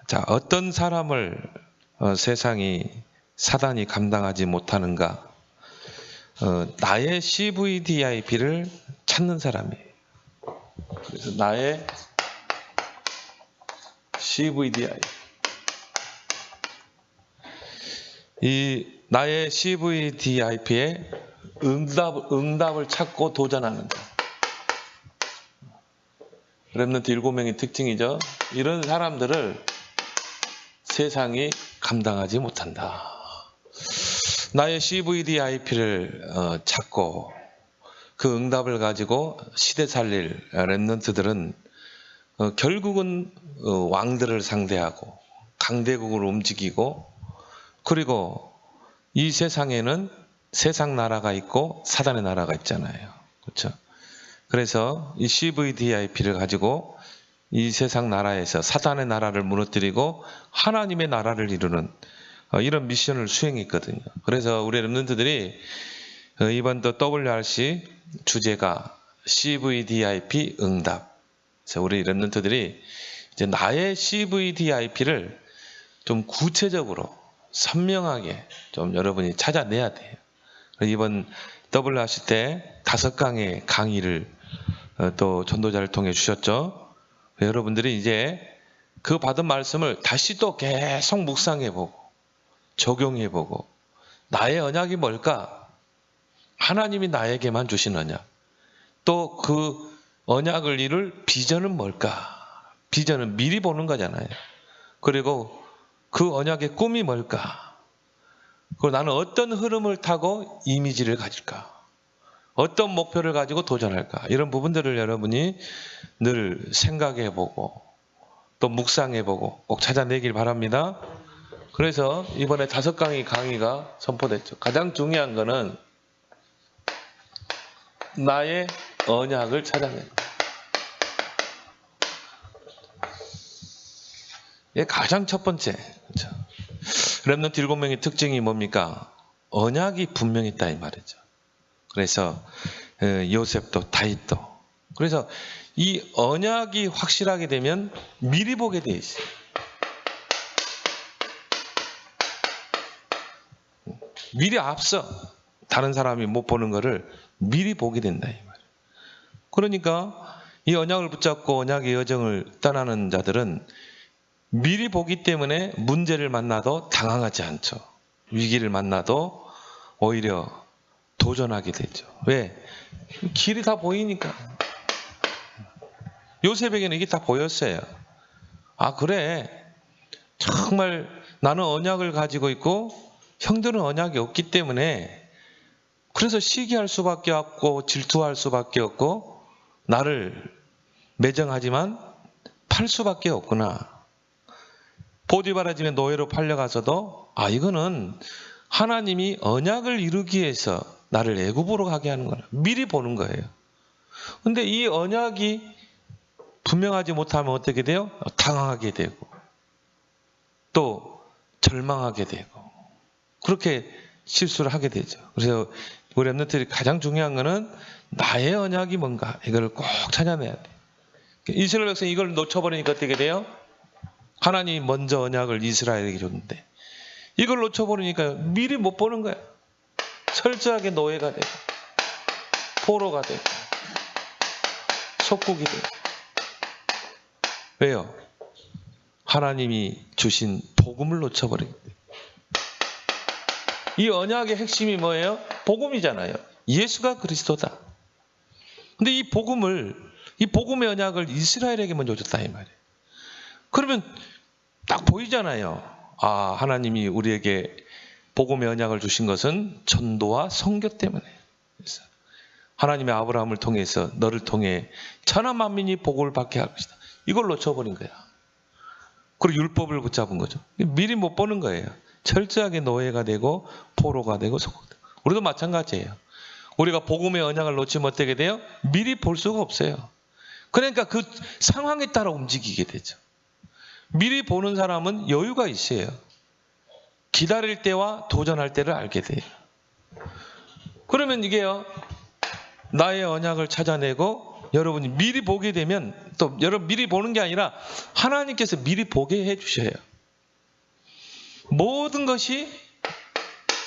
자, 어떤 사람을 세상이 사단이 감당하지 못하는가? 나의 CVDIP를 찾는 사람이에요. 그래서 나의 CVDIP. 이 나의 CVDIP의 응답을 찾고 도전하는 것. 렘넌트 7명의 특징이죠. 이런 사람들을 세상이 감당하지 못한다. 나의 CVDIP를 찾고 그 응답을 가지고 시대 살릴 렘넌트들은 결국은 왕들을 상대하고 강대국을 움직이고, 그리고 이 세상에는 세상 나라가 있고 사단의 나라가 있잖아요. 그렇죠? 그래서 이 CVDIP를 가지고 이 세상 나라에서 사단의 나라를 무너뜨리고 하나님의 나라를 이루는 이런 미션을 수행했거든요. 그래서 우리 렘넌트들이 이번 또 WRC 주제가 CVDIP 응답. 그래서 우리 렘넌트들이 이제 나의 CVDIP를 좀 구체적으로 선명하게 좀 여러분이 찾아내야 돼요. 이번 WRC 때 5강의 강의를 또 전도자를 통해 주셨죠. 여러분들이 이제 그 받은 말씀을 다시 또 계속 묵상해보고 적용해보고, 나의 언약이 뭘까? 하나님이 나에게만 주신 언약. 또 그 언약을 이룰 비전은 뭘까? 비전은 미리 보는 거잖아요. 그리고 그 언약의 꿈이 뭘까? 그리고 나는 어떤 흐름을 타고 이미지를 가질까? 어떤 목표를 가지고 도전할까? 이런 부분들을 여러분이 늘 생각해보고 또 묵상해보고 꼭 찾아내길 바랍니다. 그래서 이번에 5강의 강의가 선포됐죠. 가장 중요한 거는 나의 언약을 찾아내는 거예요. 이게 가장 첫 번째. 그렇죠? 렘넌트 7명의 특징이 뭡니까? 언약이 분명했다 이 말이죠. 그래서 요셉도 다윗도. 그래서 이 언약이 확실하게 되면 미리 보게 돼 있어요. 미리 앞서 다른 사람이 못 보는 거를 미리 보게 된다 이 말이에요. 그러니까 이 언약을 붙잡고 언약의 여정을 떠나는 자들은 미리 보기 때문에 문제를 만나도 당황하지 않죠. 위기를 만나도 오히려 도전하게 되죠. 왜? 길이 다 보이니까. 요셉에게는 이게 다 보였어요. 아, 그래. 정말 나는 언약을 가지고 있고 형들은 언약이 없기 때문에 그래서 시기할 수밖에 없고 질투할 수밖에 없고 나를 매정하지만 팔 수밖에 없구나. 보디바라 집에 노예로 팔려가서도 이거는 하나님이 언약을 이루기 위해서 나를 애굽으로 가게 하는 거라. 미리 보는 거예요. 근데 이 언약이 분명하지 못하면 어떻게 돼요? 당황하게 되고 또 절망하게 되고 그렇게 실수를 하게 되죠. 그래서 우리 렘넌트들이 가장 중요한 거는 나의 언약이 뭔가 이걸 꼭 찾아내야 돼. 이스라엘 백성이 이걸 놓쳐버리니까 어떻게 돼요? 하나님이 먼저 언약을 이스라엘에게 줬는데 이걸 놓쳐버리니까 미리 못 보는 거야. 철저하게 노예가 되고 포로가 되고 속국이 되고. 왜요? 하나님이 주신 복음을 놓쳐버리기 때문에. 이 언약의 핵심이 뭐예요? 복음이잖아요. 예수가 그리스도다. 근데 이 복음의 언약을 이스라엘에게 먼저 줬다 이 말이에요. 그러면 딱 보이잖아요. 하나님이 우리에게 복음의 언약을 주신 것은 전도와 선교 때문에. 그래서 하나님의 아브라함을 통해서 너를 통해 천하 만민이 복을 받게 할 것이다. 이걸 놓쳐버린 거야. 그리고 율법을 붙잡은 거죠. 미리 못 보는 거예요. 철저하게 노예가 되고 포로가 되고 소국되고. 우리도 마찬가지예요. 우리가 복음의 언약을 놓치면 어떻게 돼요? 미리 볼 수가 없어요. 그러니까 그 상황에 따라 움직이게 되죠. 미리 보는 사람은 여유가 있어요. 기다릴 때와 도전할 때를 알게 돼요. 그러면 이게요, 나의 언약을 찾아내고 여러분이 미리 보게 되면, 또 여러분 미리 보는 게 아니라 하나님께서 미리 보게 해 주셔요. 모든 것이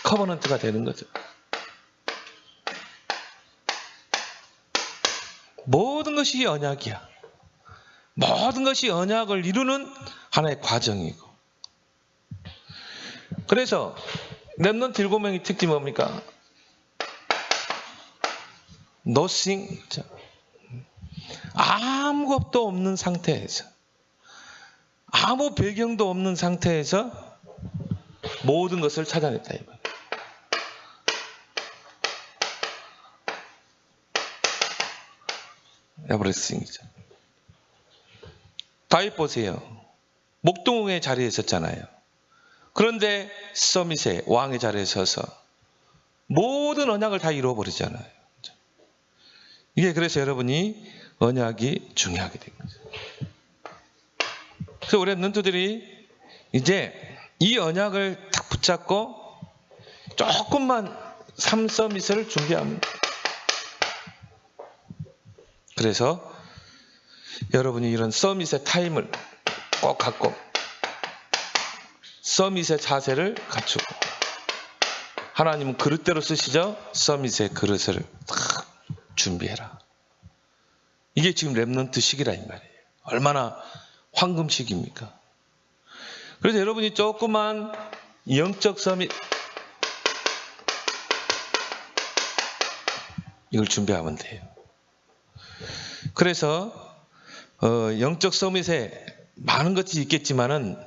커버넌트가 되는 거죠. 모든 것이 언약이야. 모든 것이 언약을 이루는 하나의 과정이고. 그래서 렘넌트 7명의 특징이 뭡니까? Nothing. 아무것도 없는 상태에서, 아무 배경도 없는 상태에서 모든 것을 찾아냈다. 에브리띵이죠. 다윗 보세요. 목동의 자리에 있었잖아요. 그런데 서밋의 왕의 자리에 서서 모든 언약을 다 이루어버리잖아요. 이게 그래서 여러분이 언약이 중요하게 된 거죠. 그래서 우리 렘넌트들이 이제 이 언약을 딱 붙잡고 조금만 삶 서밋을 준비합니다. 그래서 여러분이 이런 서밋의 타임을 꼭 갖고 서밋의 자세를 갖추고, 하나님은 그릇대로 쓰시죠. 서밋의 그릇을 딱 준비해라. 이게 지금 렘넌트 시기라 이 말이에요. 얼마나 황금 시기입니까? 그래서 여러분이 조그만 영적 서밋 이걸 준비하면 돼요. 그래서 영적 서밋에 많은 것이 있겠지만은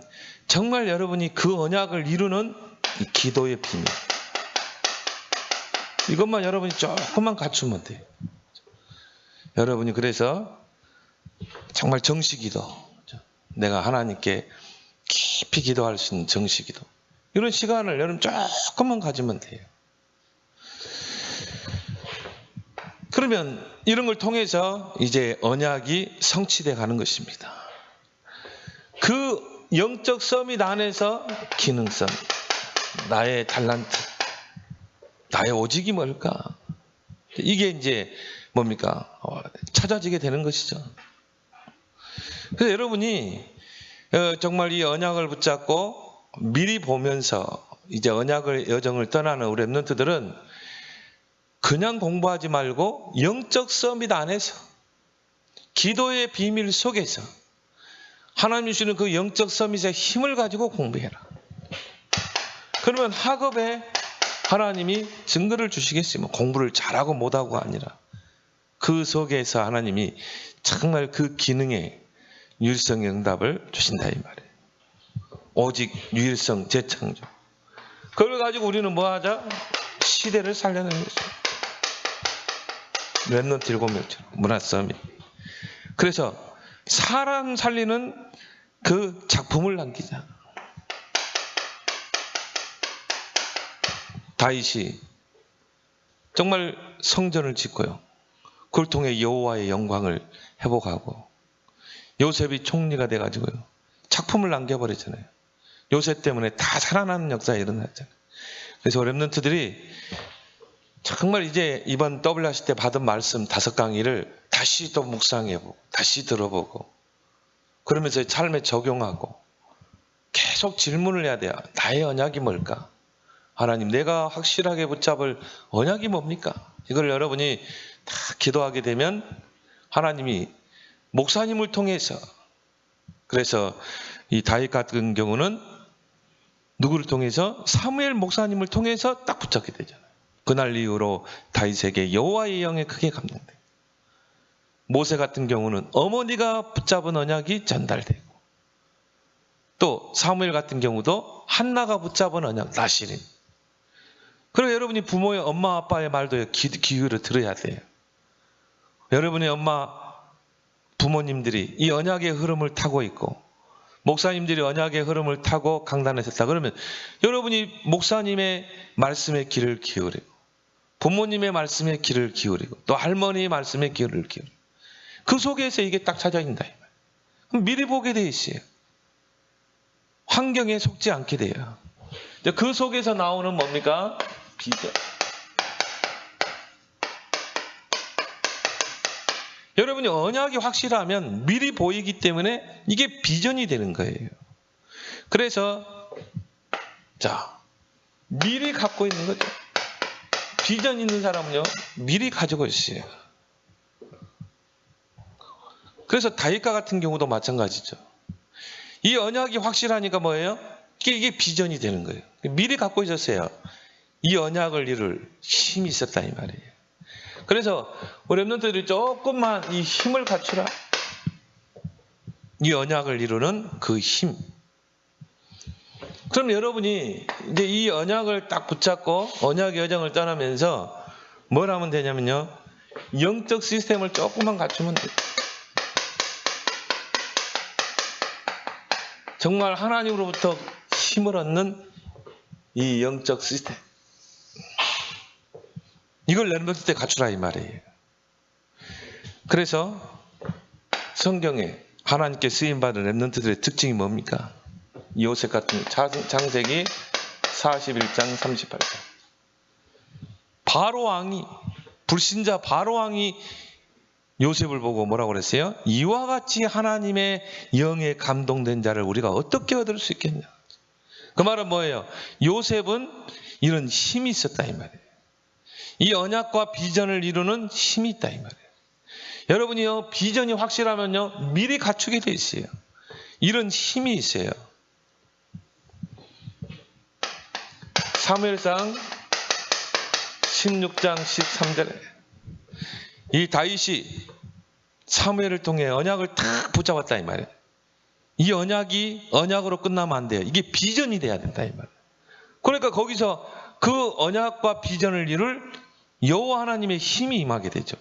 정말 여러분이 그 언약을 이루는 이 기도의 비밀, 이것만 여러분이 조금만 갖추면 돼요. 여러분이 그래서 정말 정식기도, 내가 하나님께 깊이 기도할 수 있는 정식기도, 이런 시간을 여러분 조금만 가지면 돼요. 그러면 이런 걸 통해서 이제 언약이 성취돼 가는 것입니다. 그 영적 서밋 안에서 기능성, 나의 달란트, 나의 오직이 뭘까? 이게 이제 뭡니까? 찾아지게 되는 것이죠. 그래서 여러분이 정말 이 언약을 붙잡고 미리 보면서 이제 언약의 여정을 떠나는 우리 렘넌트들은 그냥 공부하지 말고 영적 서밋 안에서, 기도의 비밀 속에서 하나님 주시는 그 영적 서밋의 힘을 가지고 공부해라. 그러면 학업에 하나님이 증거를 주시겠어요. 공부를 잘하고 못하고 아니라 그 속에서 하나님이 정말 그 기능에 유일성의 응답을 주신다 이 말이에요. 오직 유일성 재창조. 그걸 가지고 우리는 뭐 하자? 시대를 살려내는 거죠. 렘넌트 7명처럼 문화 서밋. 그래서 사람 살리는 그 작품을 남기자. 다윗이 정말 성전을 짓고요, 그걸 통해 여호와의 영광을 회복하고, 요셉이 총리가 돼가지고요 작품을 남겨버리잖아요. 요셉 때문에 다 살아나는 역사가 일어났잖아요. 그래서 렘넌트들이 정말 이제 이번 WRC 때 받은 말씀 5강의를 다시 또 묵상해보고 다시 들어보고 그러면서 삶에 적용하고 계속 질문을 해야 돼요. 나의 언약이 뭘까? 하나님, 내가 확실하게 붙잡을 언약이 뭡니까? 이걸 여러분이 다 기도하게 되면 하나님이 목사님을 통해서, 그래서 이 다윗 같은 경우는 누구를 통해서? 사무엘 목사님을 통해서 딱 붙잡게 되잖아요. 그날 이후로 다윗에게 여호와의 영에 크게 감동돼요. 모세 같은 경우는 어머니가 붙잡은 언약이 전달되고, 또 사무엘 같은 경우도 한나가 붙잡은 언약, 나실인. 그리고 여러분이 부모의 엄마 아빠의 말도 기울여 들어야 돼요. 여러분의 엄마 부모님들이 이 언약의 흐름을 타고 있고 목사님들이 언약의 흐름을 타고 강단에 섰다 그러면 여러분이 목사님의 말씀에 귀를 기울이고 부모님의 말씀에 귀를 기울이고 또 할머니의 말씀에 귀를 기울이고 그 속에서 이게 딱 찾아진다. 그럼 미리 보게 돼 있어요. 환경에 속지 않게 돼요. 그 속에서 나오는 뭡니까? 비전. 여러분이 언약이 확실하면 미리 보이기 때문에 이게 비전이 되는 거예요. 그래서 자, 미리 갖고 있는 거죠. 비전 있는 사람은요, 미리 가지고 있어요. 그래서 다윗과 같은 경우도 마찬가지죠. 이 언약이 확실하니까 뭐예요? 이게 비전이 되는 거예요. 미리 갖고 있었어요. 이 언약을 이룰 힘이 있었다 이 말이에요. 그래서 우리 랩런트들이 조금만 이 힘을 갖추라. 이 언약을 이루는 그 힘. 그럼 여러분이 이제 이 언약을 딱 붙잡고 언약의 여정을 떠나면서 뭘 하면 되냐면요, 영적 시스템을 조금만 갖추면 돼요. 정말 하나님으로부터 힘을 얻는 이 영적 시스템, 이걸 랩런트 때 갖추라 이 말이에요. 그래서 성경에 하나님께 쓰임받은 랩런트들의 특징이 뭡니까? 요셉 같은 창세기 41장 38절. 바로왕이, 불신자 바로왕이 요셉을 보고 뭐라고 그랬어요? 이와 같이 하나님의 영에 감동된 자를 우리가 어떻게 얻을 수 있겠냐. 그 말은 뭐예요? 요셉은 이런 힘이 있었다 이 말이에요. 이 언약과 비전을 이루는 힘이 있다 이 말이에요. 여러분이요, 비전이 확실하면요, 미리 갖추게 돼 있어요. 이런 힘이 있어요. 사무엘상 16장 13절에 이 다윗이 사무엘을 통해 언약을 탁 붙잡았다 이 말이에요. 이 언약이 언약으로 끝나면 안 돼요. 이게 비전이 돼야 된다 이 말이에요. 그러니까 거기서 그 언약과 비전을 이룰 여호와 하나님의 힘이 임하게 되죠.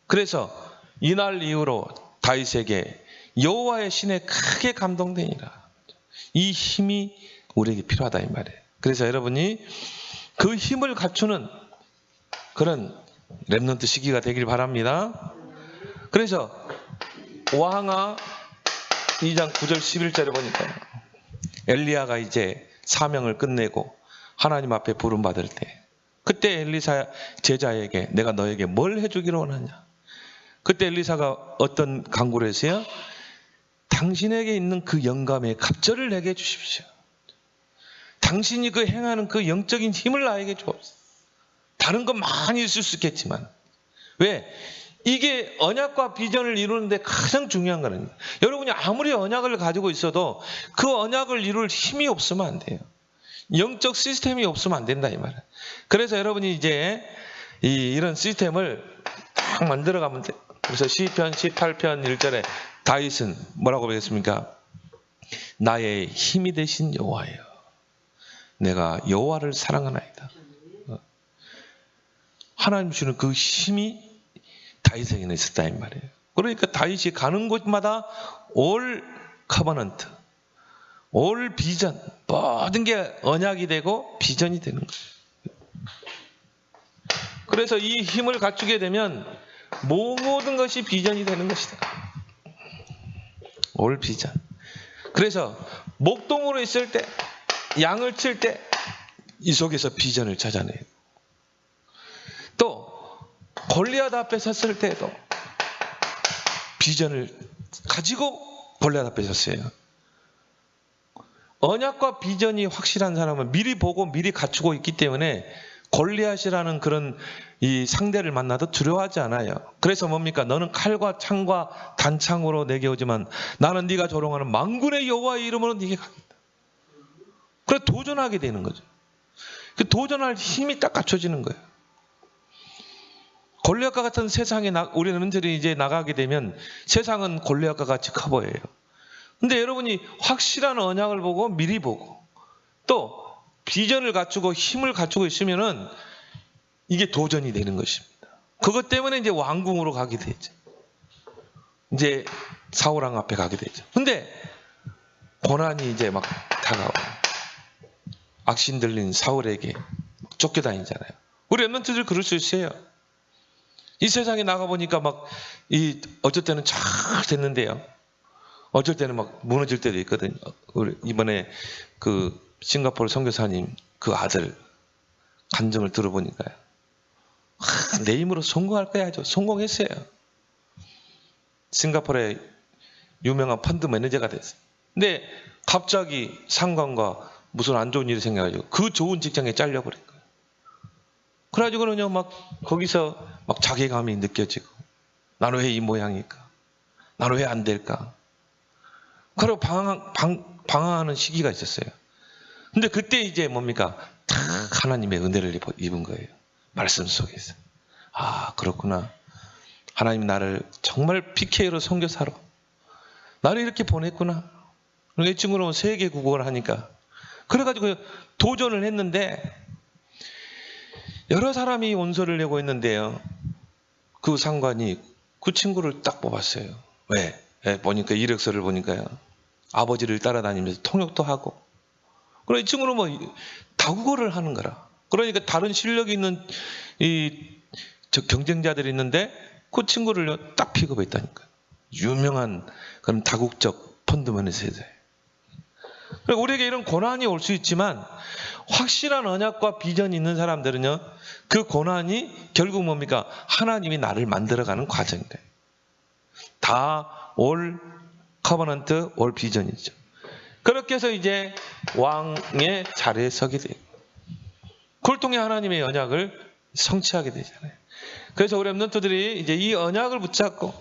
그래서 이날 이후로 다윗에게 여호와의 신에 크게 감동되니라. 이 힘이 우리에게 필요하다 이 말이에요. 그래서 여러분이 그 힘을 갖추는 그런 랩런트 시기가 되길 바랍니다. 그래서 왕하 2장 9절 11절에 보니까 엘리야가 이제 사명을 끝내고 하나님 앞에 부름받을 때, 그때 엘리사 제자에게 내가 너에게 뭘 해주기로 원하냐. 그때 엘리사가 어떤 간구를 했어요? 당신에게 있는 그 영감의 갑절을 내게 주십시오. 당신이 그 행하는 그 영적인 힘을 나에게 주옵소서. 다른 건 많이 있을 수 있겠지만, 왜? 이게 언약과 비전을 이루는데 가장 중요한 거는, 여러분이 아무리 언약을 가지고 있어도 그 언약을 이룰 힘이 없으면 안 돼요. 영적 시스템이 없으면 안 된다 이 말이에요. 그래서 여러분이 이제 이런 시스템을 딱 만들어가면 돼요. 그래서 시편 18편 1절에 다윗은 뭐라고 배웠습니까? 나의 힘이 되신 여호와예요. 내가 여호와를 사랑하나이다. 하나님 주는 그 힘이 다윗에게는 있었다 이 말이에요. 그러니까 다윗이 가는 곳마다 올 커버넌트, 올 비전, 모든 게 언약이 되고 비전이 되는 거예요. 그래서 이 힘을 갖추게 되면 모든 것이 비전이 되는 것이다. 올 비전. 그래서 목동으로 있을 때, 양을 칠 때 이 속에서 비전을 찾아내요. 또 골리앗 앞에 섰을 때도 비전을 가지고 골리앗 앞에 섰어요. 언약과 비전이 확실한 사람은 미리 보고 미리 갖추고 있기 때문에 골리앗이라는 그런 이 상대를 만나도 두려워하지 않아요. 그래서 뭡니까? 너는 칼과 창과 단창으로 내게 오지만 나는 네가 조롱하는 만군의 여호와의 이름으로 네게 가겠다. 그래 도전하게 되는 거죠. 그 도전할 힘이 딱 갖춰지는 거예요. 골리앗과 같은 세상에 우리 놈들이 이제 나가게 되면 세상은 골리앗과 같이 커 보여요. 근데 여러분이 확실한 언약을 보고 미리 보고 또 비전을 갖추고 힘을 갖추고 있으면은 이게 도전이 되는 것입니다. 그것 때문에 이제 왕궁으로 가게 되죠. 이제 사울왕 앞에 가게 되죠. 근데 고난이 이제 막 다가와요. 악신 들린 사울에게 쫓겨다니잖아요. 우리 랩런트들 그럴 수 있어요. 이 세상에 나가보니까 막 어쩔 때는 잘 됐는데요. 어쩔 때는 막 무너질 때도 있거든요. 우리 이번에 그 싱가포르 선교사님 그 아들 간증을 들어보니까요. 내 힘으로 성공할 거야 하죠. 성공했어요. 싱가포르의 유명한 펀드 매니저가 됐어요. 근데 갑자기 상관과 무슨 안 좋은 일이 생겨가지고 그 좋은 직장에 잘려버린 거예요. 그래가지고는요, 막 거기서 막 자괴감이 느껴지고, 나는 왜 이 모양일까? 나는 왜 안 될까? 그리고 방황하는 시기가 있었어요. 근데 그때 이제 뭡니까? 탁 하나님의 은혜를 입은 거예요. 말씀 속에서. 아, 그렇구나. 하나님 나를 정말 PK로 선교사로 나를 이렇게 보냈구나. 이 친구는 세계 국어를 하니까. 그래가지고 도전을 했는데 여러 사람이 원서를 내고 있는데요. 그 상관이 그 친구를 딱 뽑았어요. 왜? 보니까 이력서를 보니까요. 아버지를 따라다니면서 통역도 하고. 그러니까 이 친구는 뭐 다국어를 하는 거라. 그러니까 다른 실력이 있는 경쟁자들이 있는데 그 친구를 딱 픽업했다니까. 유명한 그런 다국적 펀드 매니저예요. 그러니까 우리에게 이런 고난이 올 수 있지만 확실한 언약과 비전이 있는 사람들은요, 그 고난이 결국 뭡니까? 하나님이 나를 만들어가는 과정이에요. 다 올 커버넌트, 올 비전이죠. 그렇게 해서 이제 왕의 자리에 서게 돼요. 그걸 통해 하나님의 언약을 성취하게 되잖아요. 그래서 우리 랩런트들이 이제 이 언약을 붙잡고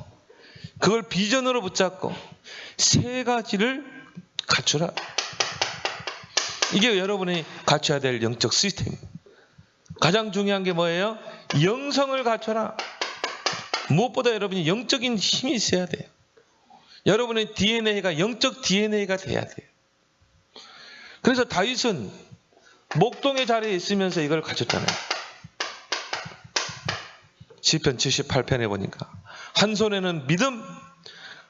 그걸 비전으로 붙잡고 세 가지를 갖추라. 이게 여러분이 갖춰야 될 영적 시스템입니다. 가장 중요한 게 뭐예요? 영성을 갖춰라. 무엇보다 여러분이 영적인 힘이 있어야 돼요. 여러분의 DNA가 영적 DNA가 돼야 돼요. 그래서 다윗은 목동의 자리에 있으면서 이걸 갖췄잖아요. 시편 78편에 보니까 한 손에는 믿음,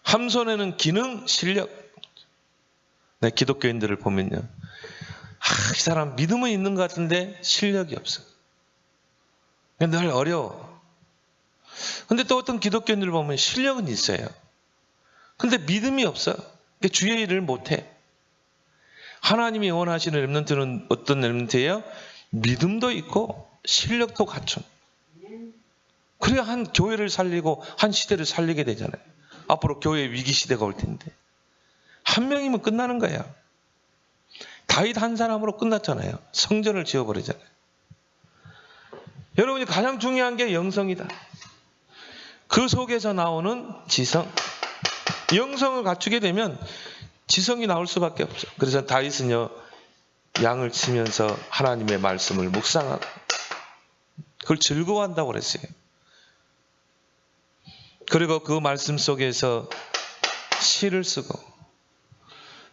한 손에는 기능, 실력. 네, 기독교인들을 보면요, 이 사람 믿음은 있는 것 같은데 실력이 없어. 늘 어려워. 근데 또 어떤 기독교인들을 보면 실력은 있어요. 근데 믿음이 없어. 그러니까 주의 일을 못해. 하나님이 원하시는 렘넌트는 어떤 렘넌트예요? 믿음도 있고 실력도 갖춘. 그래야 한 교회를 살리고 한 시대를 살리게 되잖아요. 앞으로 교회 위기 시대가 올 텐데. 한 명이면 끝나는 거예요. 다윗 한 사람으로 끝났잖아요. 성전을 지어버리잖아요. 여러분이 가장 중요한 게 영성이다. 그 속에서 나오는 지성. 영성을 갖추게 되면 지성이 나올 수밖에 없죠. 그래서 다윗은요, 양을 치면서 하나님의 말씀을 묵상하고 그걸 즐거워한다고 그랬어요. 그리고 그 말씀 속에서 시를 쓰고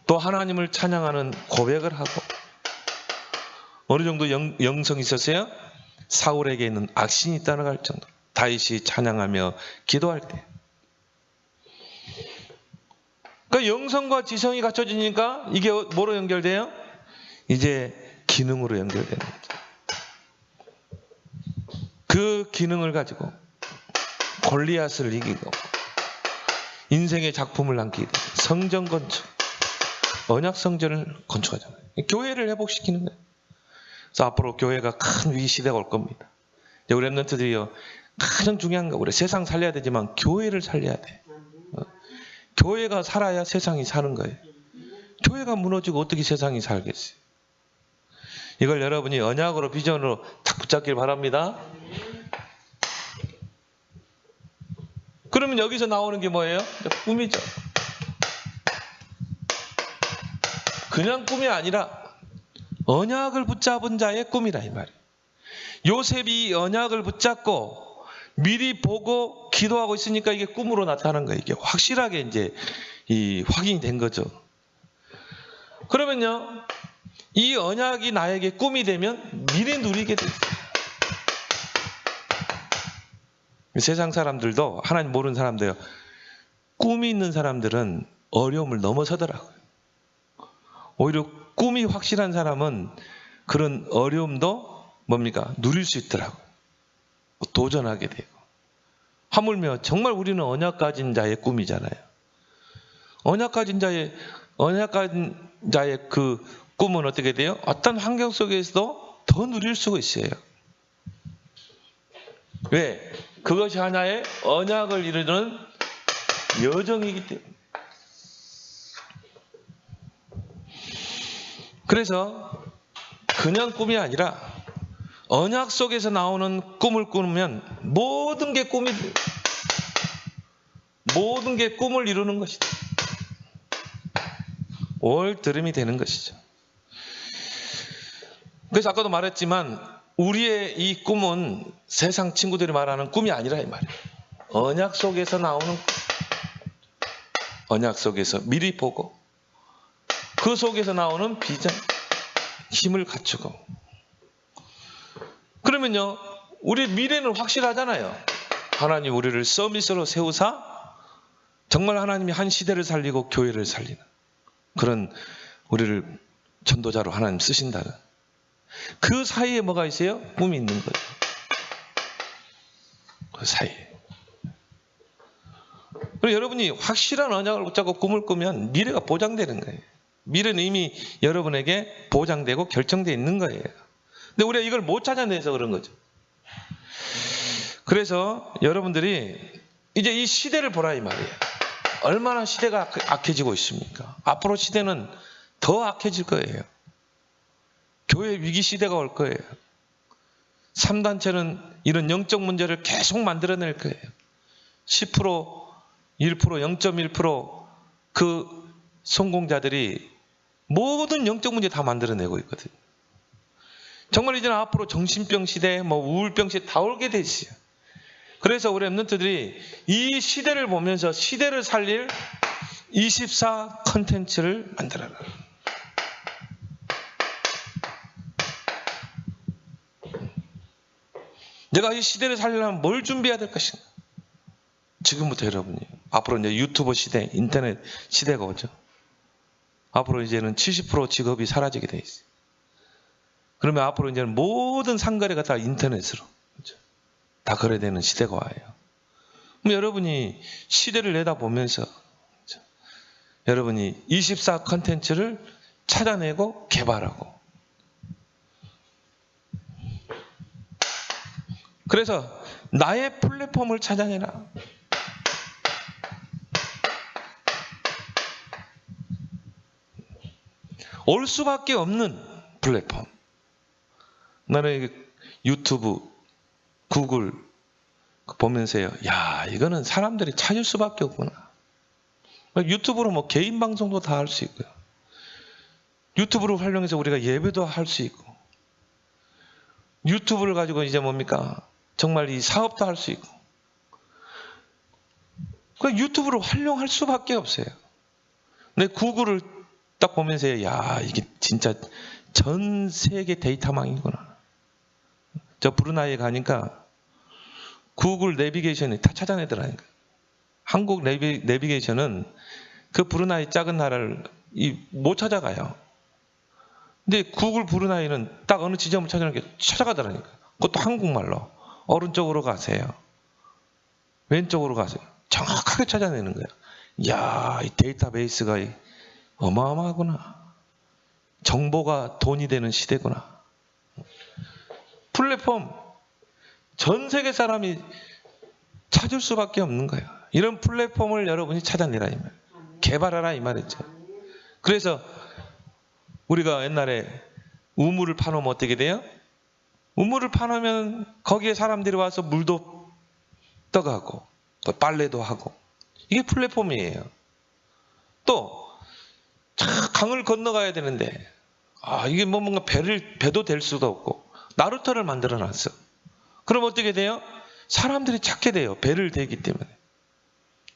또 하나님을 찬양하는 고백을 하고, 어느 정도 영성이 있었어요? 사울에게는 악신이 있다는 걸 알 정도로 다윗이 찬양하며 기도할 때. 그러니까 영성과 지성이 갖춰지니까 이게 뭐로 연결돼요? 이제 기능으로 연결되는 거죠. 그 기능을 가지고 골리앗을 이기고 인생의 작품을 남기게 돼요. 성전 건축, 언약 성전을 건축하잖아요. 교회를 회복시키는 거예요. 그래서 앞으로 교회가 큰 위기 시대가 올 겁니다. 우리 랩런트들이요, 가장 중요한 거, 우리 세상 살려야 되지만 교회를 살려야 돼. 교회가 살아야 세상이 사는 거예요. 교회가 무너지고 어떻게 세상이 살겠어요? 이걸 여러분이 언약으로 비전으로 딱 붙잡길 바랍니다. 그러면 여기서 나오는 게 뭐예요? 꿈이죠. 그냥 꿈이 아니라 언약을 붙잡은 자의 꿈이라 이 말이에요. 요셉이 언약을 붙잡고 미리 보고 기도하고 있으니까 이게 꿈으로 나타난 거예요. 이게 확실하게 이제 확인이 된 거죠. 그러면요, 이 언약이 나에게 꿈이 되면 미리 누리게 돼요. 세상 사람들도, 하나님 모르는 사람들요, 꿈이 있는 사람들은 어려움을 넘어서더라고요. 오히려 꿈이 확실한 사람은 그런 어려움도 뭡니까? 누릴 수 있더라고요. 도전하게 되고. 하물며 정말 우리는 언약 가진 자의 꿈이잖아요. 언약 가진 자의 그 꿈은 어떻게 돼요? 어떤 환경 속에서도 더 누릴 수가 있어요. 왜? 그것이 하나의 언약을 이루는 여정이기 때문에. 그래서 그냥 꿈이 아니라 언약 속에서 나오는 꿈을 꾸면 모든 게 꿈을 이루는 것이다. 월드림이 되는 것이죠. 그래서 아까도 말했지만 우리의 이 꿈은 세상 친구들이 말하는 꿈이 아니라 이 말이에요. 언약 속에서 나오는 꿈. 언약 속에서 미리 보고 그 속에서 나오는 비전, 힘을 갖추고. 그러면요, 우리 미래는 확실하잖아요. 하나님 우리를 서밋으로 세우사 정말 하나님이 한 시대를 살리고 교회를 살리는 그런 우리를 전도자로 하나님 쓰신다는 그 사이에 뭐가 있어요? 꿈이 있는 거예요. 그 사이에. 그리고 여러분이 확실한 언약을 붙잡고 꿈을 꾸면 미래가 보장되는 거예요. 미래는 이미 여러분에게 보장되고 결정되어 있는 거예요. 근데 우리가 이걸 못 찾아내서 그런 거죠. 그래서 여러분들이 이제 이 시대를 보라 이 말이에요. 얼마나 시대가 악해지고 있습니까? 앞으로 시대는 더 악해질 거예요. 교회 위기 시대가 올 거예요. 3단체는 이런 영적 문제를 계속 만들어낼 거예요. 10%, 1%, 0.1% 그 성공자들이 모든 영적 문제 다 만들어내고 있거든요. 정말 이제는 앞으로 정신병 시대, 우울병 시대 다 오게 돼 있어요. 그래서 우리 랩런트들이 이 시대를 보면서 시대를 살릴 24 컨텐츠를 만들어라. 내가 이 시대를 살리려면 뭘 준비해야 될 것인가? 지금부터 여러분이 앞으로 이제 유튜버 시대, 인터넷 시대가 오죠. 앞으로 이제는 70% 직업이 사라지게 돼 있어요. 그러면 앞으로 이제는 모든 상거래가 다 인터넷으로 그렇죠? 다 거래되는 시대가 와요. 그럼 여러분이 시대를 내다보면서 그렇죠? 여러분이 24 컨텐츠를 찾아내고 개발하고 그래서 나의 플랫폼을 찾아내라. 올 수밖에 없는 플랫폼. 나는 유튜브, 구글 보면서요. 야, 이거는 사람들이 찾을 수밖에 없구나. 유튜브로 개인 방송도 다 할 수 있고요. 유튜브를 활용해서 우리가 예배도 할 수 있고. 유튜브를 가지고 이제 뭡니까? 정말 이 사업도 할 수 있고. 그 유튜브를 활용할 수밖에 없어요. 근데 구글을 딱 보면서 야, 이게 진짜 전 세계 데이터망이구나. 저 브루나이에 가니까 구글 내비게이션이 다 찾아내더라니까. 한국 내비게이션은 그 브루나이 작은 나라를 못 찾아가요. 근데 구글 브루나이는 딱 어느 지점을 찾아가더라니까. 그것도 한국말로. 오른쪽으로 가세요. 왼쪽으로 가세요. 정확하게 찾아내는 거예요. 이야, 이 데이터베이스가 어마어마하구나. 정보가 돈이 되는 시대구나. 플랫폼, 전 세계 사람이 찾을 수밖에 없는 거예요. 이런 플랫폼을 여러분이 찾아내라 이 말. 개발하라 이 말이죠. 그래서 우리가 옛날에 우물을 파놓으면 어떻게 돼요? 우물을 파놓으면 거기에 사람들이 와서 물도 떠가고 또 빨래도 하고 이게 플랫폼이에요. 또 강을 건너가야 되는데 이게 뭔가 배도 될 수도 없고 나루터를 만들어 놨어. 그럼 어떻게 돼요? 사람들이 찾게 돼요. 배를 대기 때문에.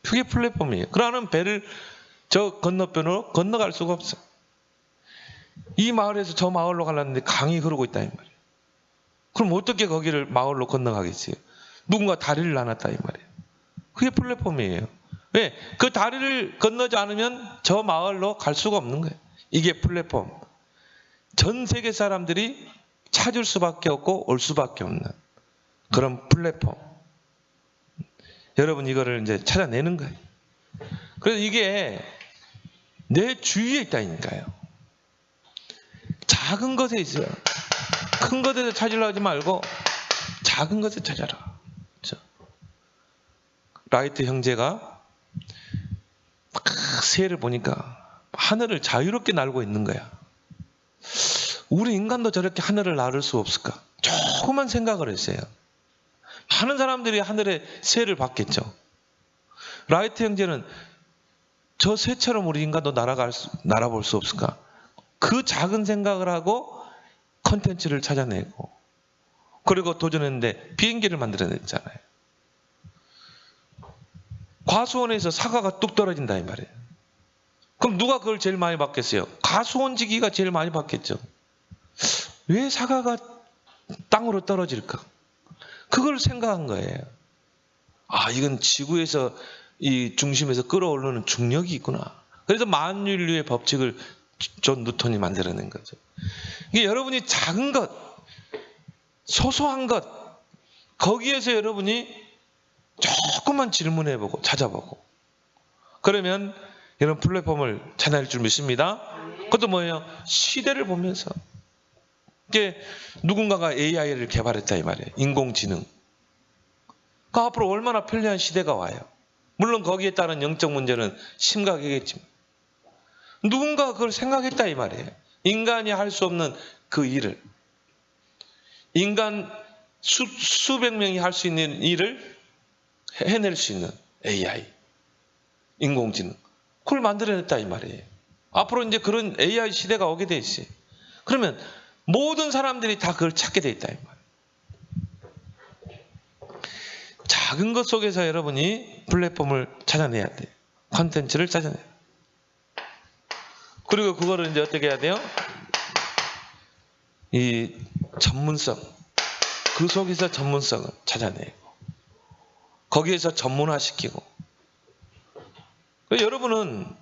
그게 플랫폼이에요. 그러는 배를 저 건너편으로 건너갈 수가 없어. 이 마을에서 저 마을로 가려는데 강이 흐르고 있다 이 말이에요. 그럼 어떻게 거기를 마을로 건너가겠어요? 누군가 다리를 놔놨다 이 말이에요. 그게 플랫폼이에요. 왜? 그 다리를 건너지 않으면 저 마을로 갈 수가 없는 거예요. 이게 플랫폼. 전 세계 사람들이 찾을 수밖에 없고 올 수밖에 없는 그런 플랫폼. 여러분 이거를 이제 찾아내는 거예요. 그래서 이게 내 주위에 있다니까요. 작은 것에 있어요. 큰 것에서 찾으려 하지 말고 작은 것에 찾아라. 그렇죠? 라이트 형제가 새를 보니까 하늘을 자유롭게 날고 있는 거야. 우리 인간도 저렇게 하늘을 나를 수 없을까? 조금만 생각을 했어요. 많은 사람들이 하늘의 새를 봤겠죠. 라이트 형제는 저 새처럼 우리 인간도 날아볼 수 없을까? 그 작은 생각을 하고 컨텐츠를 찾아내고, 그리고 도전했는데 비행기를 만들어냈잖아요. 과수원에서 사과가 뚝 떨어진다 이 말이에요. 그럼 누가 그걸 제일 많이 받겠어요? 과수원지기가 제일 많이 받겠죠. 왜 사과가 땅으로 떨어질까? 그걸 생각한 거예요. 아, 이건 지구에서 이 중심에서 끌어오르는 중력이 있구나. 그래서 만유인류의 법칙을 존 뉴턴이 만들어낸 거죠. 이게 여러분이 작은 것, 소소한 것, 거기에서 여러분이 조금만 질문해보고 찾아보고, 그러면 이런 플랫폼을 찾아낼 줄 믿습니다. 그것도 뭐예요? 시대를 보면서. 이게 누군가가 AI를 개발했다 이 말이에요. 인공지능. 그 앞으로 얼마나 편리한 시대가 와요. 물론 거기에 따른 영적 문제는 심각하겠지만 누군가 그걸 생각했다 이 말이에요. 인간이 할 수 없는 그 일을, 인간 수백 명이 할 수 있는 일을 해낼 수 있는 AI, 인공지능, 그걸 만들어냈다 이 말이에요. 앞으로 이제 그런 AI 시대가 오게 돼 있어요. 그러면 모든 사람들이 다 그걸 찾게 돼 있다 이 말이에요. 작은 것 속에서 여러분이 플랫폼을 찾아내야 돼요. 콘텐츠를 찾아내야 돼요. 그리고 그거를 이제 어떻게 해야 돼요? 이 전문성, 그 속에서 전문성을 찾아내고, 거기에서 전문화시키고. 여러분은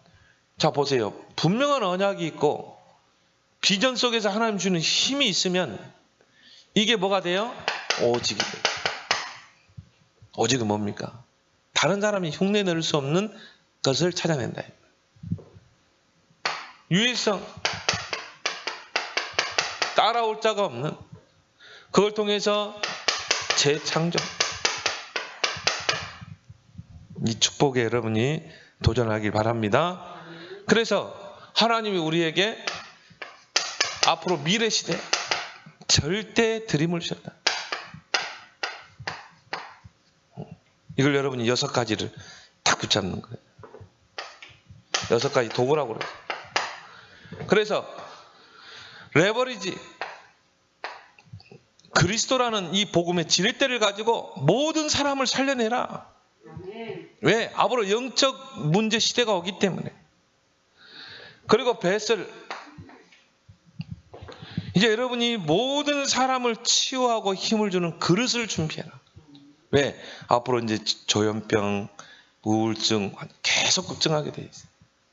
자 보세요. 분명한 언약이 있고 비전 속에서 하나님 주는 힘이 있으면 이게 뭐가 돼요? 오직이 돼요. 오직은 뭡니까? 다른 사람이 흉내 낼 수 없는 것을 찾아낸다. 유일성, 따라올 자가 없는, 그걸 통해서 재창조. 이 축복에 여러분이 도전하길 바랍니다. 그래서 하나님이 우리에게 앞으로 미래 시대 절대 드림을 주셨다. 이걸 여러분이 6가지를 딱 붙잡는 거예요. 6가지 도구라고 그래요. 그래서 레버리지, 그리스도라는 이 복음의 지렛대를 가지고 모든 사람을 살려내라. 왜? 앞으로 영적 문제 시대가 오기 때문에. 그리고 베슬, 이제 여러분이 모든 사람을 치유하고 힘을 주는 그릇을 준비해라. 왜? 앞으로 이제 조현병, 우울증 계속 걱정하게 돼 있어요.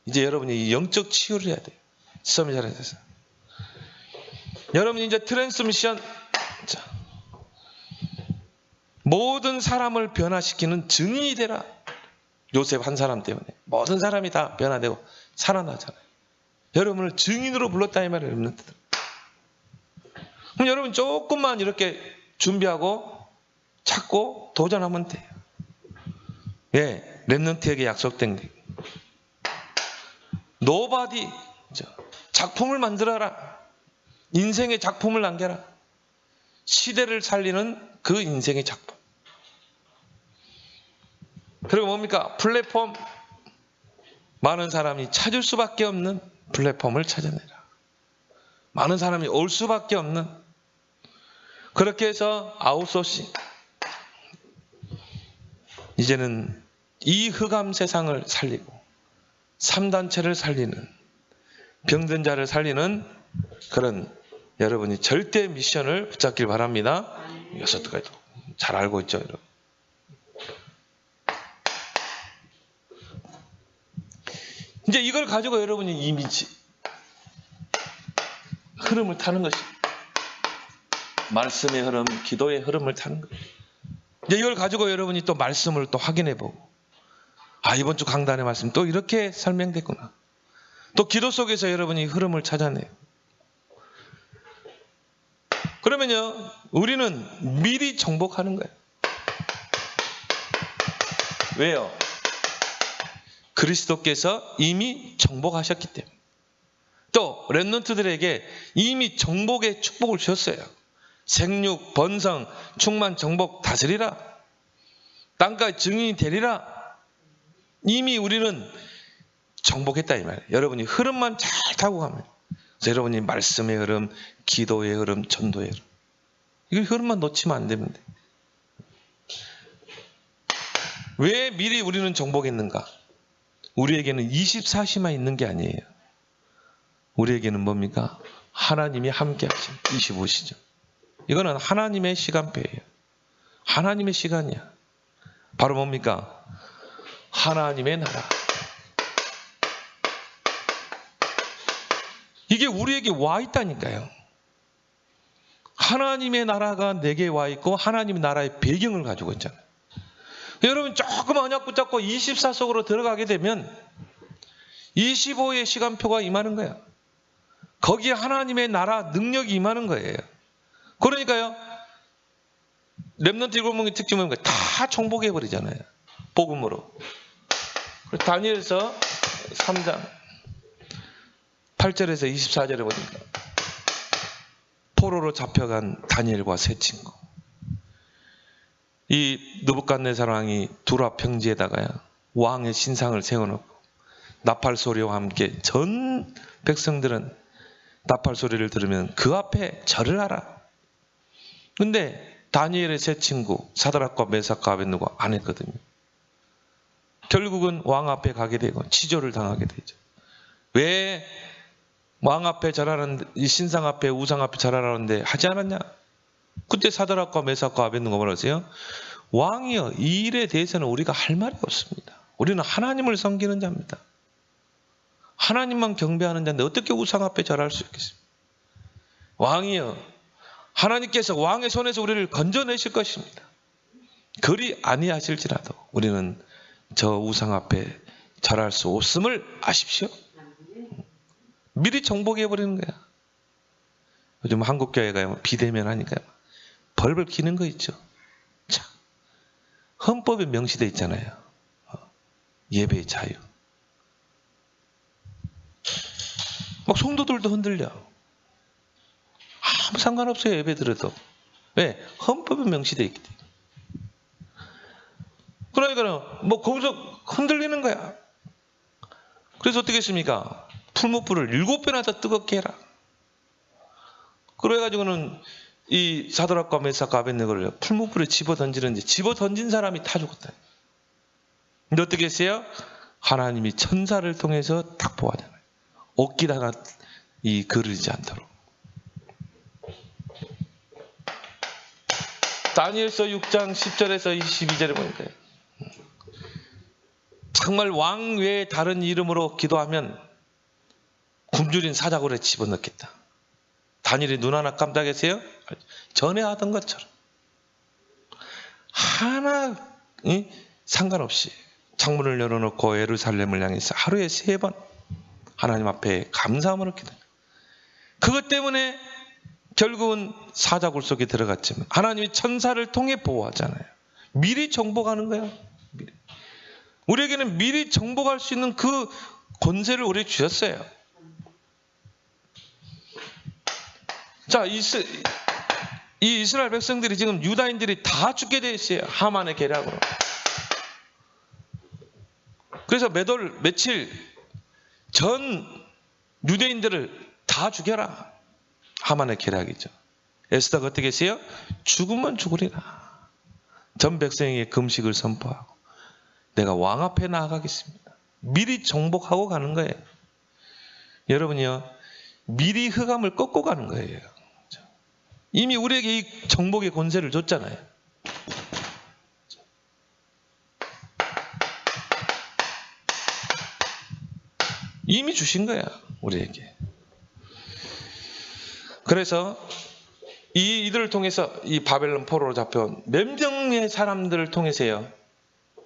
이제 여러분이 영적 치유를 해야 돼요. 시험이 잘해서. 여러분이 이제 트랜스미션, 모든 사람을 변화시키는 증인이 되라. 요셉 한 사람 때문에 모든 사람이 다 변화되고 살아나잖아요. 여러분을 증인으로 불렀다 이 말이에요. 렘넌트들. 그럼 여러분 조금만 이렇게 준비하고 찾고 도전하면 돼요. 예, 렘넌트에게 약속된 게. 노바디, 작품을 만들어라. 인생의 작품을 남겨라. 시대를 살리는 그 인생의 작품. 그리고 뭡니까? 플랫폼. 많은 사람이 찾을 수밖에 없는 플랫폼을 찾아내라. 많은 사람이 올 수밖에 없는. 그렇게 해서 아웃소싱. 이제는 이 흑암 세상을 살리고 3단체를 살리는, 병든 자를 살리는 그런 여러분이 절대 미션을 붙잡길 바랍니다. 6가지도 잘 알고 있죠, 여러분. 이제 이걸 가지고 여러분이 이미지 흐름을 타는 것이, 말씀의 흐름, 기도의 흐름을 타는 거예요. 이제 이걸 가지고 여러분이 또 말씀을 또 확인해보고, 아, 이번 주 강단의 말씀 또 이렇게 설명됐구나. 또 기도 속에서 여러분이 흐름을 찾아내요. 그러면요, 우리는 미리 정복하는 거예요. 왜요? 그리스도께서 이미 정복하셨기 때문에. 또 렘넌트들에게 이미 정복의 축복을 주셨어요. 생육, 번성, 충만, 정복, 다스리라. 땅까지 증인이 되리라. 이미 우리는 정복했다 이 말이에요. 여러분이 흐름만 잘 타고 가면. 그래서 여러분이 말씀의 흐름, 기도의 흐름, 전도의 흐름. 이 흐름만 놓치면 안 됩니다. 왜 미리 우리는 정복했는가? 우리에게는 24시만 있는 게 아니에요. 우리에게는 뭡니까? 하나님이 함께 하신 25시죠. 이거는 하나님의 시간표예요. 하나님의 시간이야. 바로 뭡니까? 하나님의 나라. 이게 우리에게 와 있다니까요. 하나님의 나라가 내게 와 있고 하나님의 나라의 배경을 가지고 있잖아요. 여러분 조금 언약 붙잡고 24 속으로 들어가게 되면 25의 시간표가 임하는 거야. 거기에 하나님의 나라 능력이 임하는 거예요. 그러니까요. 렘넌트 7명의 특징은 다 정복해 버리잖아요. 복음으로. 다니엘서 3장 8절에서 24절에 보니까 포로로 잡혀간 다니엘과 세 친구. 이 느부갓네살 왕이 두라 평지에다가요 왕의 신상을 세워놓고 나팔 소리와 함께 전 백성들은 나팔 소리를 들으면 그 앞에 절을 하라. 근데 다니엘의 세 친구 사드락과 메삭과 아벳느고가 안 했거든요. 결국은 왕 앞에 가게 되고 치조를 당하게 되죠. 왜 왕 앞에 절하는 이 신상 앞에 우상 앞에 절하라는데 하지 않았냐? 그때 사드락과 메삭과 아벳느고가 뭐라세요? 왕이여, 이 일에 대해서는 우리가 할 말이 없습니다. 우리는 하나님을 섬기는 자입니다. 하나님만 경배하는 자인데 어떻게 우상 앞에 절할 수 있겠습니까? 왕이여, 하나님께서 왕의 손에서 우리를 건져내실 것입니다. 그리 아니하실지라도 우리는 저 우상 앞에 절할 수 없음을 아십시오. 미리 정복해버리는 거야. 요즘 한국교회가 비대면 하니까 벌벌 기는 거 있죠. 자, 헌법에 명시되어 있잖아요. 예배의 자유. 막 성도들도 흔들려. 아무 상관없어요. 예배 들어도. 왜? 헌법에 명시되어 있기 때문에. 그러니까 뭐 거기서 흔들리는 거야. 그래서 어떻게 했습니까? 풀무불을 7배나 더 뜨겁게 해라. 그래가지고는 이 사드락과 메삭과 아벳느고를 풀무불에 집어 던지는데 집어 던진 사람이 다 죽었다. 근데 어떻게 했어요? 하나님이 천사를 통해서 딱 보아잖아요. 옷기다가 이 그르지 않도록. 다니엘서 6장 10절에서 22절에 보니까 정말 왕 외에 다른 이름으로 기도하면 굶주린 사자굴에 집어넣겠다. 다니엘이 눈 하나 깜짝했어요? 전에 하던 것처럼 하나 상관없이 창문을 열어놓고 예루살렘을 향해서 하루에 3번 하나님 앞에 감사함을 얻게 됩니다. 그것 때문에 결국은 사자굴 속에 들어갔지만 하나님이 천사를 통해 보호하잖아요. 미리 정복하는 거야. 미리. 우리에게는 미리 정복할 수 있는 그 권세를 우리에게 주셨어요. 자, 이 이스라엘 백성들이 지금 유다인들이 다 죽게 되어 있어요. 하만의 계략으로. 그래서 며칠 전 유대인들을 다 죽여라. 하만의 계략이죠. 에스더가 어떻게 했어요? 죽으면 죽으리라. 전 백성에게 금식을 선포하고 내가 왕 앞에 나아가겠습니다. 미리 정복하고 가는 거예요. 여러분이요, 미리 흑암을 꺾고 가는 거예요. 이미 우리에게 이 정복의 권세를 줬잖아요. 이미 주신 거야, 우리에게. 그래서 이들을 통해서 이 바벨론 포로로 잡혀온 몇 명의 사람들을 통해서요,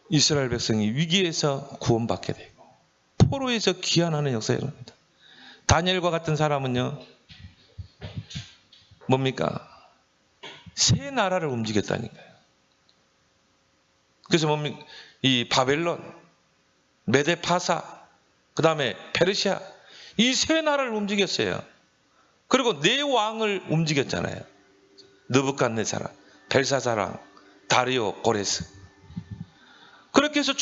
이스라엘 백성이 위기에서 구원받게 되고 포로에서 귀환하는 역사가 일어납니다. 다니엘과 같은 사람은요, 뭡니까? 새 나라를 움직였다니까요. 그래서 뭡니까? 이 바벨론, 메데파사, 그 다음에 페르시아, 이 세 나라를 움직였어요. 그리고 네 왕을 움직였잖아요. 느부갓네살, 벨사사랑, 다리오, 고레스. 그렇게 해서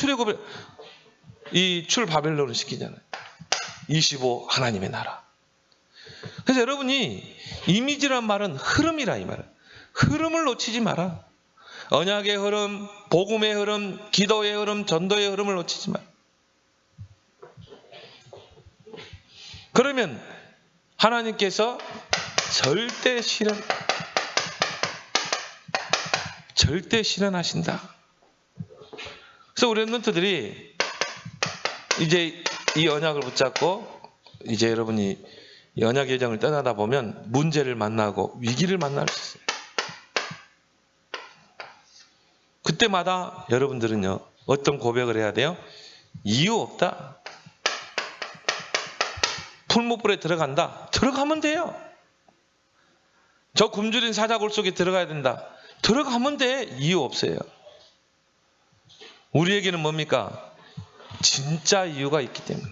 출바벨론을 시키잖아요. 25 하나님의 나라. 그래서 여러분이 이미지란 말은 흐름이라 이 말은. 흐름을 놓치지 마라. 언약의 흐름, 복음의 흐름, 기도의 흐름, 전도의 흐름을 놓치지 마라. 그러면 하나님께서 절대 실현하신다. 그래서 우리 랩런트들이 이제 이 언약을 붙잡고 이제 여러분이 이 언약 여정을 떠나다 보면 문제를 만나고 위기를 만날 수 있어요. 그때마다 여러분들은요, 어떤 고백을 해야 돼요? 이유 없다. 풀무불에 들어간다. 들어가면 돼요. 저 굶주린 사자굴 속에 들어가야 된다. 들어가면 돼. 이유 없어요. 우리에게는 뭡니까? 진짜 이유가 있기 때문에.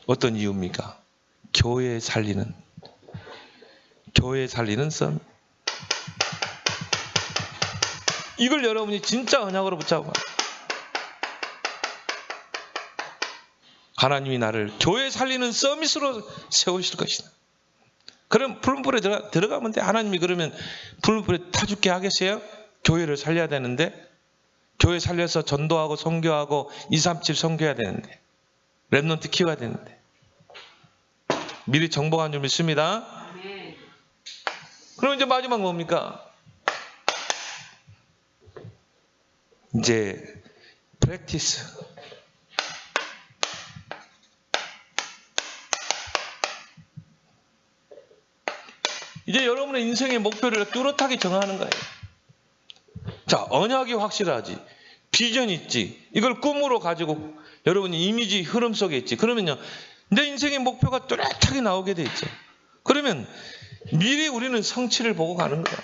어떤 이유입니까? 교회 살리는 썸. 이걸 여러분이 진짜 언약으로 붙잡고 하나님이 나를 교회 살리는 서밋으로 세우실 것이다. 그럼 풀무불에 들어가면 돼. 하나님이 그러면 풀무불에 타 죽게 하겠어요? 교회를 살려야 되는데, 교회 살려서 전도하고 선교하고 237 선교해야 되는데, 랩런트 키워야 되는데, 미리 정복한 줄 믿습니다. 그럼 이제 마지막 뭡니까? 이제 프랙티스. 이제 여러분의 인생의 목표를 뚜렷하게 정하는 거예요. 자, 언약이 확실하지, 비전이 있지, 이걸 꿈으로 가지고 여러분이 이미지 흐름 속에 있지. 그러면요, 내 인생의 목표가 뚜렷하게 나오게 돼 있죠. 그러면 미리 우리는 성취를 보고 가는 거야.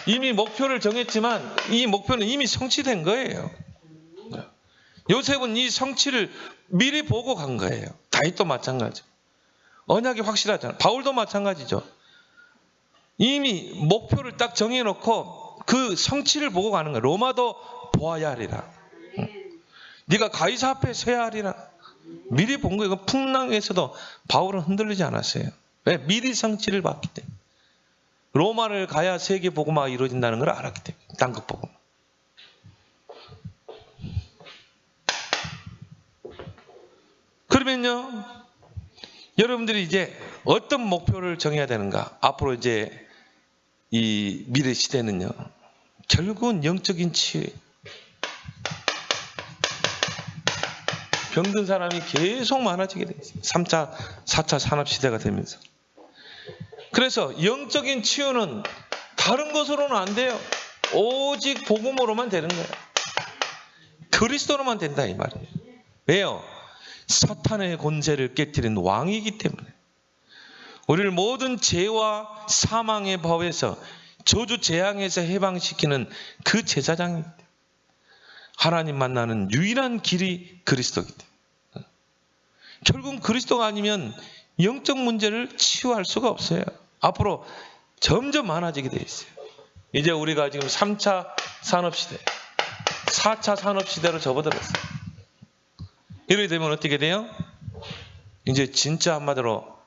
이미 목표를 정했지만 이 목표는 이미 성취된 거예요. 요셉은 이 성취를 미리 보고 간 거예요. 다윗도 마찬가지. 언약이 확실하잖아. 바울도 마찬가지죠. 이미 목표를 딱 정해놓고 그 성취를 보고 가는 거야. 로마도 보아야 하리라. 네가 가이사 앞에 서야 하리라. 미리 본 거예요. 풍랑에서도 바울은 흔들리지 않았어요. 왜? 미리 성취를 봤기 때문에. 로마를 가야 세계 복음화가 이루어진다는 걸 알았기 때문에. 땅끝 복음. 그러면요, 여러분들이 이제 어떤 목표를 정해야 되는가? 앞으로 이제 이 미래 시대는요, 결국은 영적인 치유. 병든 사람이 계속 많아지게 돼 있어요. 3차, 4차 산업시대가 되면서. 그래서 영적인 치유는 다른 것으로는 안 돼요. 오직 복음으로만 되는 거예요. 그리스도로만 된다 이 말이에요. 왜요? 사탄의 권세를 깨뜨린 왕이기 때문에. 우리를 모든 죄와 사망의 법에서, 저주 재앙에서 해방시키는 그 제사장입니다. 하나님 만나는 유일한 길이 그리스도이기 때문에. 결국 그리스도가 아니면 영적 문제를 치유할 수가 없어요. 앞으로 점점 많아지게 돼 있어요. 이제 우리가 지금 3차 산업시대, 4차 산업시대로 접어들었어요. 이렇게 되면 어떻게 돼요? 이제 진짜 한마디로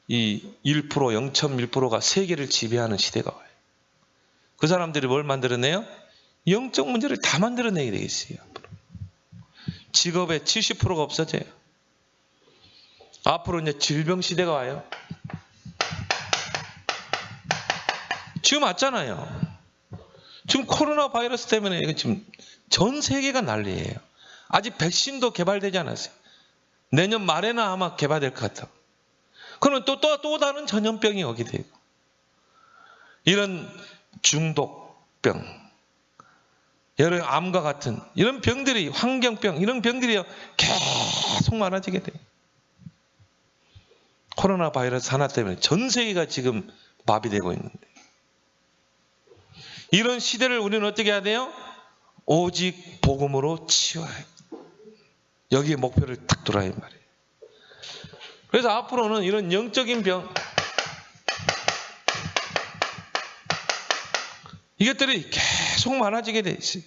이 1%, 0.1%가 세계를 지배하는 시대가 와요. 그 사람들이 뭘 만들어내요? 영적 문제를 다 만들어내게 되겠어요. 직업의 70%가 없어져요. 앞으로 이제 질병 시대가 와요. 지금 왔잖아요. 지금 코로나 바이러스 때문에 이거 지금 전 세계가 난리예요. 아직 백신도 개발되지 않았어요. 내년 말에나 아마 개발될 것 같아. 그러면 또 다른 전염병이 오게 되고, 이런 중독병, 여러 암과 같은 이런 병들이, 환경병, 이런 병들이 계속 많아지게 돼요. 코로나 바이러스 하나 때문에 전 세계가 지금 마비되고 있는데, 이런 시대를 우리는 어떻게 해야 돼요? 오직 복음으로 치워야 해요. 여기에 목표를 딱 둬라 이 말이에요. 그래서 앞으로는 이런 영적인 병, 이것들이 계속 많아지게 돼 있어요.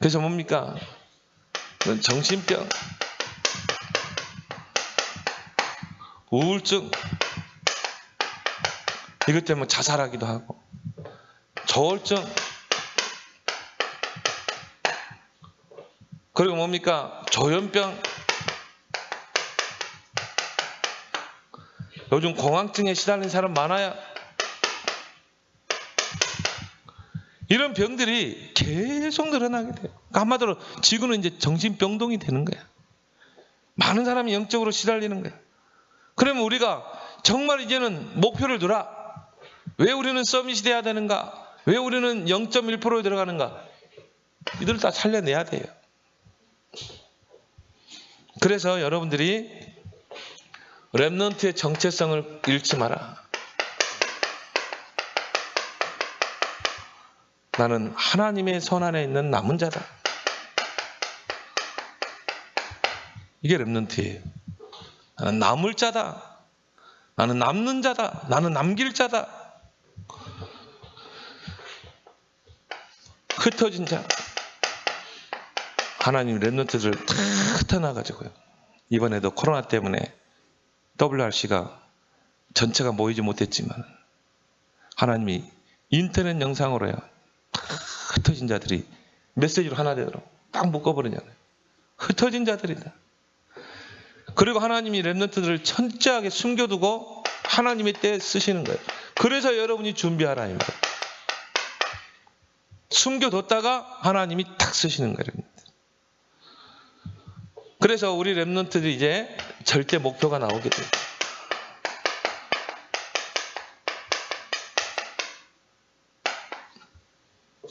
그래서 뭡니까? 정신병, 우울증, 이것 때문에 자살하기도 하고, 조울증, 그리고 뭡니까? 조현병, 요즘 공황증에 시달린 사람 많아요. 이런 병들이 계속 늘어나게 돼요. 그러니까 한마디로 지구는 이제 정신병동이 되는 거야. 많은 사람이 영적으로 시달리는 거야. 그러면 우리가 정말 이제는 목표를 두라. 왜 우리는 서밋이 돼야 되는가? 왜 우리는 0.1%에 들어가는가? 이들을 다 살려내야 돼요. 그래서 여러분들이 렘넌트의 정체성을 잃지 마라. 나는 하나님의 손 안에 있는 남은 자다. 이게 렘넌트예요. 나는 남을 자다. 나는 남는 자다. 나는 남길 자다. 흩어진 자. 하나님 렘넌트들을 다 흩어놔가지고요. 이번에도 코로나 때문에 WRC가 전체가 모이지 못했지만 하나님이 인터넷 영상으로요. 다 흩어진 자들이 메시지로 하나 되도록 딱 묶어버리잖아요. 흩어진 자들이다. 그리고 하나님이 렘넌트들을 철저하게 숨겨두고 하나님의 때에 쓰시는 거예요. 그래서 여러분이 준비하라. 숨겨뒀다가 하나님이 딱 쓰시는 거예요. 그래서 우리 렘넌트들이 이제 절대 목표가 나오게 돼요.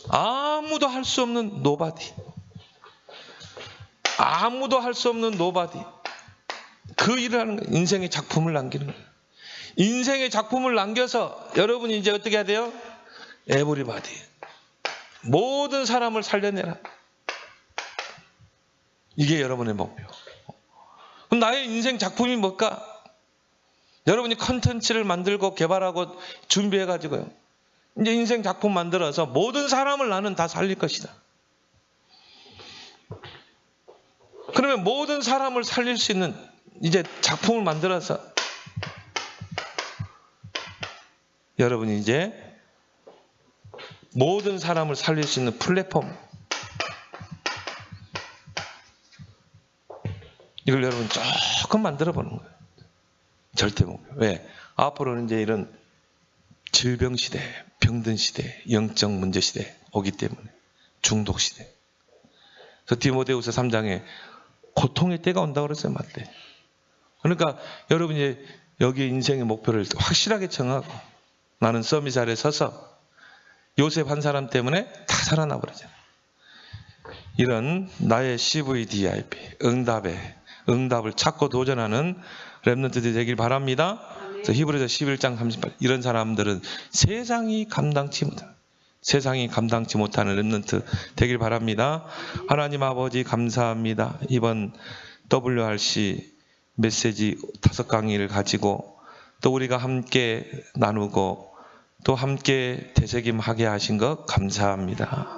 아무도 할 수 없는 노바디. 아무도 할 수 없는 노바디. 그 일을 하는 거예요. 인생의 작품을 남기는 거예요. 인생의 작품을 남겨서 여러분이 이제 어떻게 해야 돼요? 에브리바디. 모든 사람을 살려내라. 이게 여러분의 목표. 그럼 나의 인생 작품이 뭘까? 여러분이 컨텐츠를 만들고 개발하고 준비해가지고요. 이제 인생 작품 만들어서 모든 사람을 나는 다 살릴 것이다. 그러면 모든 사람을 살릴 수 있는 이제 작품을 만들어서 여러분이 이제 모든 사람을 살릴 수 있는 플랫폼, 이걸 여러분 조금 만들어 보는 거예요. 절대 목표. 왜? 앞으로는 이제 이런 질병 시대, 병든 시대, 영적 문제 시대 오기 때문에, 중독 시대. 그래서 디모데후서 3장에 고통의 때가 온다고 그랬어요, 맞대. 그러니까 여러분이 여기 인생의 목표를 확실하게 정하고 나는 서밋 아래 서서 요셉 한 사람 때문에 다 살아나 버리잖아요. 이런 나의 CVDIP, 응답을 찾고 도전하는 렘넌트들이 되길 바랍니다. 그래서 히브리서 11장 38, 이런 사람들은 세상이 감당치 못하는 렘넌트 되길 바랍니다. 하나님 아버지 감사합니다. 이번 WRC 메시지 5강의를 가지고 또 우리가 함께 나누고 또 함께 되새김하게 하신 것 감사합니다.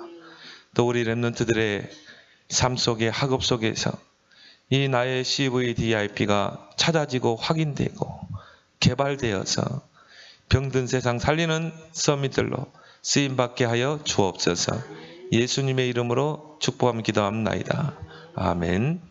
또 우리 렘넌트들의 삶 속에, 학업 속에서 이 나의 CVDIP가 찾아지고 확인되고 개발되어서 병든 세상 살리는 서밋들로 쓰임받게 하여 주옵소서. 예수님의 이름으로 축복하며 기도합나이다. 아멘.